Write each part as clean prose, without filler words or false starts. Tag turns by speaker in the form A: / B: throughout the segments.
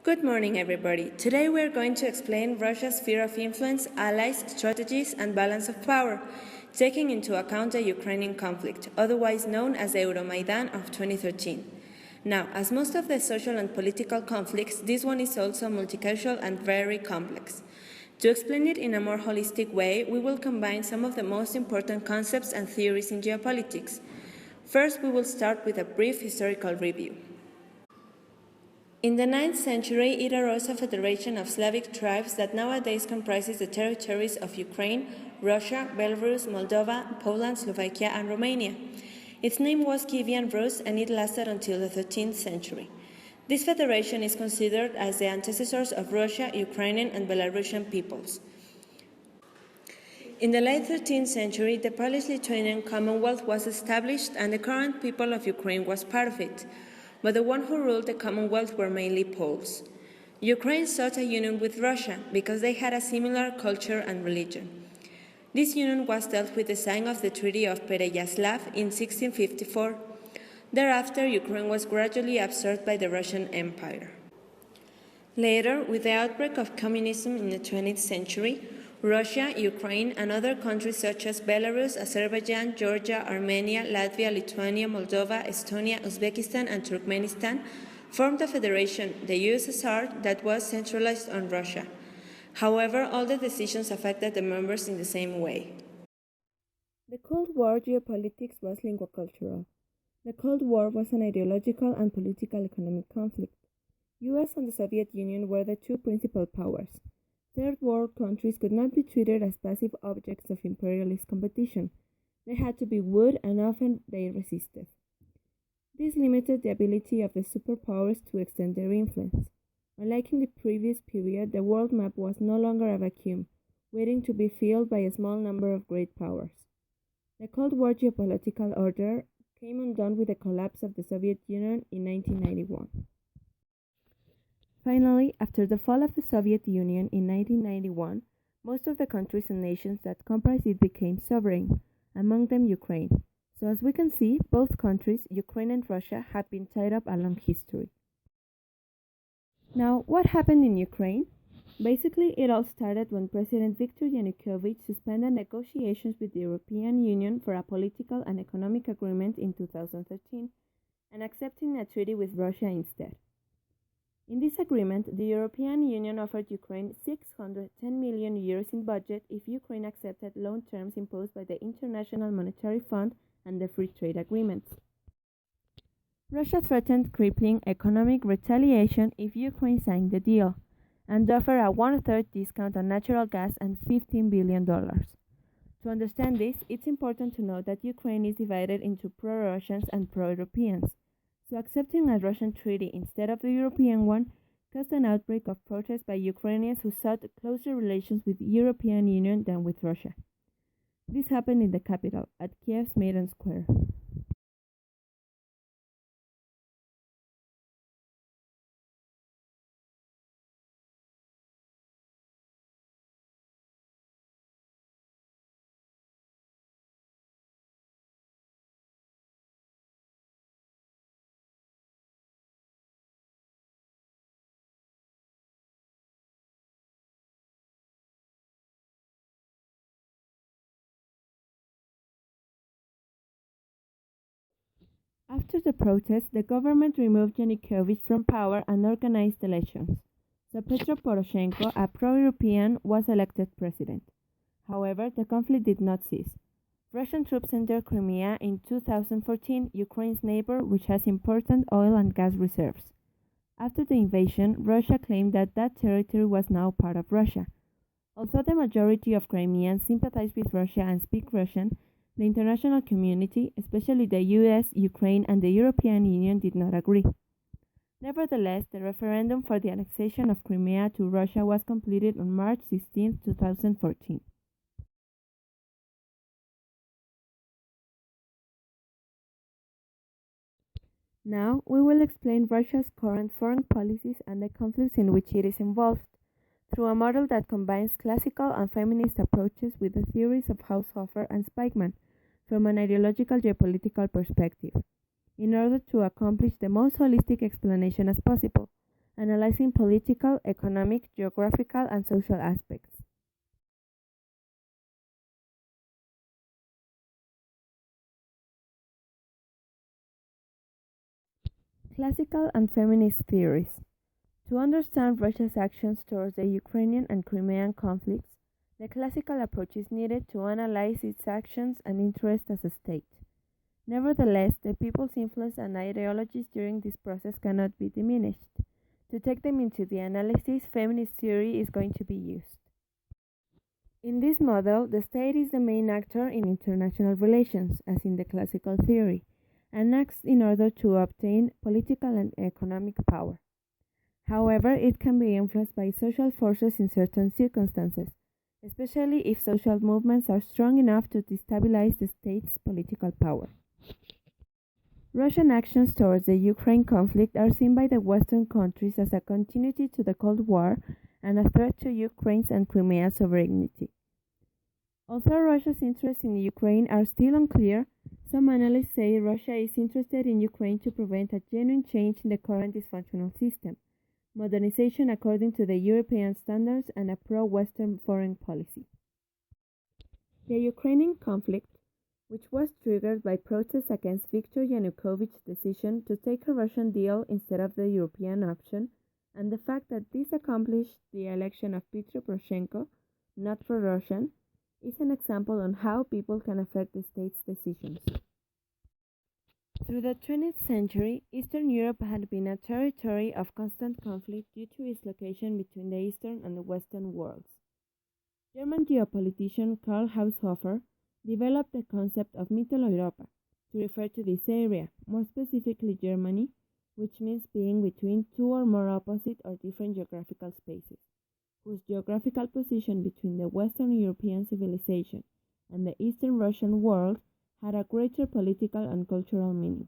A: Good morning, everybody. Today we are going to explain Russia's sphere of influence, allies, strategies, and balance of power, taking into account the Ukrainian conflict, otherwise known as the Euromaidan of 2013. Now, as most of the social and political conflicts, this one is also multicultural and very complex. To explain it in a more holistic way, we will combine some of the most important concepts and theories in geopolitics. First, we will start with a brief historical review. In the 9th century, it arose a federation of Slavic tribes that nowadays comprises the territories of Ukraine, Russia, Belarus, Moldova, Poland, Slovakia, and Romania. Its name was Kievan Rus, and it lasted until the 13th century. This federation is considered as the antecessors of Russia, Ukrainian, and Belarusian peoples. In the late 13th century, the Polish-Lithuanian Commonwealth was established, and the current people of Ukraine was part of it. But the ones who ruled the Commonwealth were mainly Poles. Ukraine sought a union with Russia because they had a similar culture and religion. This union was dealt with the signing of the Treaty of Pereyaslav in 1654. Thereafter, Ukraine was gradually absorbed by the Russian Empire. Later, with the outbreak of communism in the 20th century, Russia, Ukraine, and other countries such as Belarus, Azerbaijan, Georgia, Armenia, Latvia, Lithuania, Moldova, Estonia, Uzbekistan, and Turkmenistan formed a federation, the USSR, that was centralized on Russia. However, all the decisions affected the members in the same way. The Cold War geopolitics was linguocultural. The Cold War was an ideological and political economic conflict. US and the Soviet Union were the two principal powers. Third world countries could not be treated as passive objects of imperialist competition. They had to be wooed, and often they resisted. This limited the ability of the superpowers to extend their influence. Unlike in the previous period, the world map was no longer a vacuum, waiting to be filled by a small number of great powers. The Cold War geopolitical order came undone with the collapse of the Soviet Union in 1991. Finally, after the fall of the Soviet Union in 1991, most of the countries and nations that comprised it became sovereign, among them Ukraine. So as we can see, both countries, Ukraine and Russia, have been tied up along history. Now, what happened in Ukraine? Basically, it all started when President Viktor Yanukovych suspended negotiations with the European Union for a political and economic agreement in 2013 and accepting a treaty with Russia instead. In this agreement, the European Union offered Ukraine 610 million euros in budget if Ukraine accepted loan terms imposed by the International Monetary Fund and the Free Trade Agreements. Russia threatened crippling economic retaliation if Ukraine signed the deal, and offered a one-third discount on natural gas and $15 billion. To understand this, it's important to note that Ukraine is divided into pro-Russians and pro-Europeans. So accepting a Russian treaty instead of the European one caused an outbreak of protest by Ukrainians who sought closer relations with the European Union than with Russia. This happened in the capital, at Kiev's Maidan Square. After the protests, the government removed Yanukovych from power and organized elections. So Petro Poroshenko, a pro-European, was elected president. However, the conflict did not cease. Russian troops entered Crimea in 2014, Ukraine's neighbor, which has important oil and gas reserves. After the invasion, Russia claimed that that territory was now part of Russia. Although the majority of Crimeans sympathize with Russia and speak Russian, the international community, especially the US, Ukraine, and the European Union, did not agree. Nevertheless, the referendum for the annexation of Crimea to Russia was completed on March 16, 2014. Now, we will explain Russia's current foreign policies and the conflicts in which it is involved, through a model that combines classical and feminist approaches with the theories of Haushofer and Spykman from an ideological geopolitical perspective, in order to accomplish the most holistic explanation as possible, analyzing political, economic, geographical, and social aspects. Classical and feminist theories. To understand Russia's actions towards the Ukrainian and Crimean conflicts, the classical approach is needed to analyze its actions and interests as a state. Nevertheless, the people's influence and ideologies during this process cannot be diminished. To take them into the analysis, feminist theory is going to be used. In this model, the state is the main actor in international relations, as in the classical theory, and acts in order to obtain political and economic power. However, it can be influenced by social forces in certain circumstances, especially if social movements are strong enough to destabilize the state's political power. Russian actions towards the Ukraine conflict are seen by the Western countries as a continuity to the Cold War and a threat to Ukraine's and Crimea's sovereignty. Although Russia's interests in Ukraine are still unclear, some analysts say Russia is interested in Ukraine to prevent a genuine change in the current dysfunctional system, modernization according to the European standards, and a pro-Western foreign policy. The Ukrainian conflict, which was triggered by protests against Viktor Yanukovych's decision to take a Russian deal instead of the European option, and the fact that this accomplished the election of Petro Poroshenko, not for Russian, is an example on how people can affect the state's decisions. Through the 20th century, Eastern Europe had been a territory of constant conflict due to its location between the Eastern and the Western worlds. German geopolitician Karl Haushofer developed the concept of Mitteleuropa to refer to this area, more specifically Germany, which means being between two or more opposite or different geographical spaces, whose geographical position between the Western European civilization and the Eastern Russian world had a greater political and cultural meaning.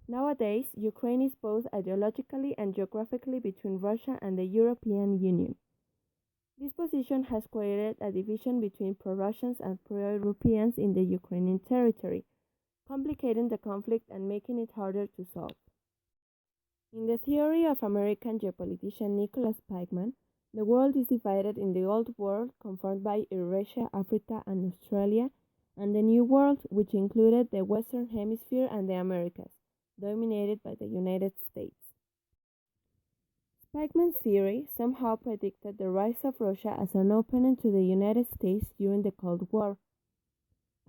A: Nowadays, Ukraine is both ideologically and geographically between Russia and the European Union. This position has created a division between pro-Russians and pro-Europeans in the Ukrainian territory, complicating the conflict and making it harder to solve. In the theory of American geopolitician Nicholas Spykman, the world is divided in the Old World, conformed by Eurasia, Africa, and Australia, and the New World, which included the Western Hemisphere and the Americas, dominated by the United States. Spykman's theory somehow predicted the rise of Russia as an opponent to the United States during the Cold War.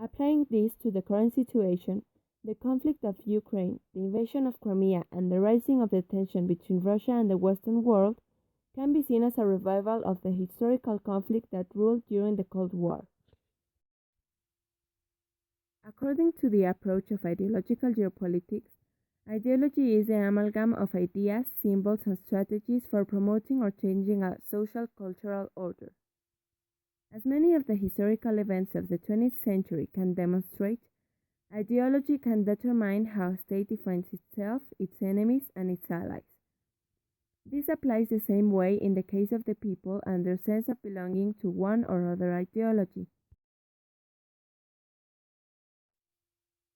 A: Applying this to the current situation, the conflict of Ukraine, the invasion of Crimea, and the rising of the tension between Russia and the Western world can be seen as a revival of the historical conflict that ruled during the Cold War. According to the approach of ideological geopolitics, ideology is the amalgam of ideas, symbols, and strategies for promoting or changing a social cultural order. As many of the historical events of the 20th century can demonstrate, ideology can determine how a state defines itself, its enemies, and its allies. This applies the same way in the case of the people and their sense of belonging to one or other ideology.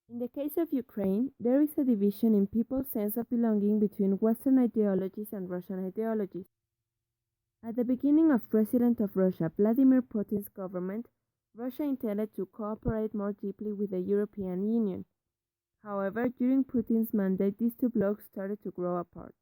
A: In the case of Ukraine, there is a division in people's sense of belonging between Western ideologies and Russian ideologies. At the beginning of President of Russia Vladimir Putin's government, Russia intended to cooperate more deeply with the European Union. However, during Putin's mandate, these two blocs started to grow apart.